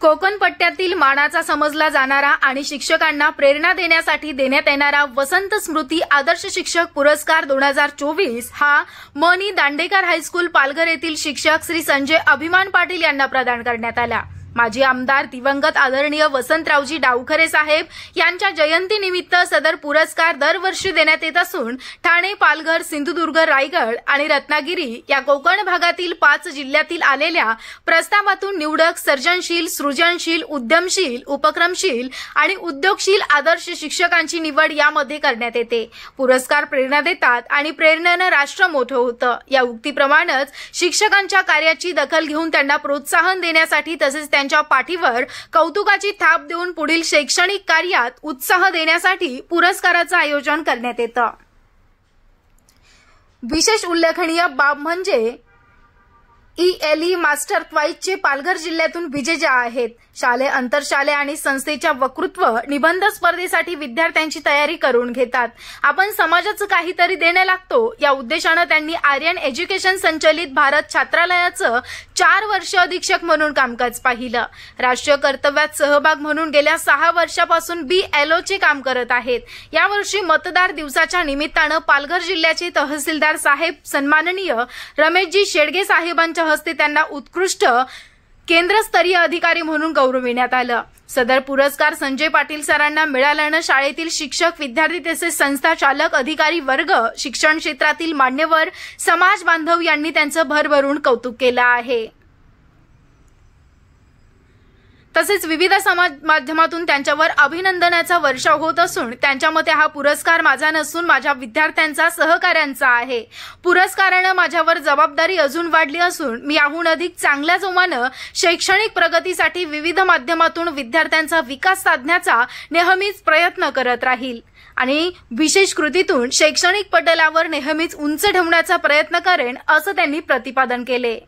कोकण पट्ट्यातील मानाचा समजला जाणारा आणि शिक्षकांना प्रेरणा देण्यासाठी देण्यात येणारा वसंत स्मृती आदर्श शिक्षक पुरस्कार 2024 हा मनी दांडेकर हायस्कूल पालघर येथील शिक्षक श्री संजय अभिमान पाटील यांना प्रदान करण्यात आला। माजी आमदार दिवंगत आदरणीय वसंतरावजी डावखरे साहेब यांच्या जयंतीनिमित्त सदर पुरस्कार दरवर्षी देण्यात येत असून ठाणे, पालघर, सिंधुदुर्ग, रायगड आणि रत्नागिरी या कोकण भागातील 5 जिल्ह्यातील आलेल्या प्रस्तावातून निवडक सर्जनशील, सृजनशील, उद्यमशील, उपक्रमशील आणि उद्योगशील आदर्श शिक्षकांची निवड यामध्ये करण्यात येते। पुरस्कार प्रेरणा देतात आणि प्रेरणेने राष्ट्र मोठं होतं या उक्तीप्रमाणेच शिक्षकांच्या कार्याची दखल घेऊन त्यांना प्रोत्साहन देण्यासाठी तसेच त्यांच्या पाठीवर कौतुकाची थाप देऊन पुढील शैक्षणिक कार्यात उत्साह देण्यासाठी पुरस्काराचं आयोजन करण्यात येतं। विशेष उल्लेखनीय बाब म्हणजे ELE मास्टर क्वाईजचे पालघर जिल्ह्यातून विजेते आहेत। शालेय, आंतरशालेय आणि संस्थेच्या वक्तृत्व निबंध स्पर्धेसाठी विद्यार्थ्यांची तयारी करून घेतात। आपण समाजाचं काहीतरी देणे लागतो या उद्देशाने त्यांनी आर्यन एज्युकेशन संचलित भारत छात्रालयाचं 4 वर्ष अधीक्षक म्हणून कामकाज पाहिलं। राष्ट्रीय कर्तव्यात सहभाग म्हणून गेल्या 6 वर्षापासून BLO चे काम करत आहेत। यावर्षी मतदार दिवसाच्या निमित्ताने पालघर जिल्ह्याचे तहसीलदार साहेब सन्माननीय रमेशजी शेडगे साहेबांच्या हस्ते त्यांना उत्कृष्ट केंद्रस्तरीय अधिकारी म्हणून गौरविण्यात आलं। सदर पुरस्कार संजय पाटील सरांना मिळाल्याने शाळेतील शिक्षक, विद्यार्थी तसेच संस्था चालक, अधिकारी वर्ग, शिक्षण क्षेत्रातील मान्यवर, समाज बांधव यांनी त्यांचं भरभरून कौतुक केलं आहे। तसेच विविध समाज माध्यमातून त्यांच्यावर अभिनंदनाचा वर्षाव होत असून त्यांच्या मते हा पुरस्कार माझा नसून माझ्या विद्यार्थ्यांचा, सहकाऱ्यांचा आहे। पुरस्काराने माझ्यावर जबाबदारी अजून वाढली असून मी याहून अधिक चांगल्या जोमाने शैक्षणिक प्रगतीसाठी विविध माध्यमातून विद्यार्थ्यांचा विकास साधण्याचा नेहमीच प्रयत्न करत राहील आणि विशेष कृतीतून शैक्षणिक पटलावर नेहमीच उंच ठेवण्याचा प्रयत्न करेन असं त्यांनी प्रतिपादन केले।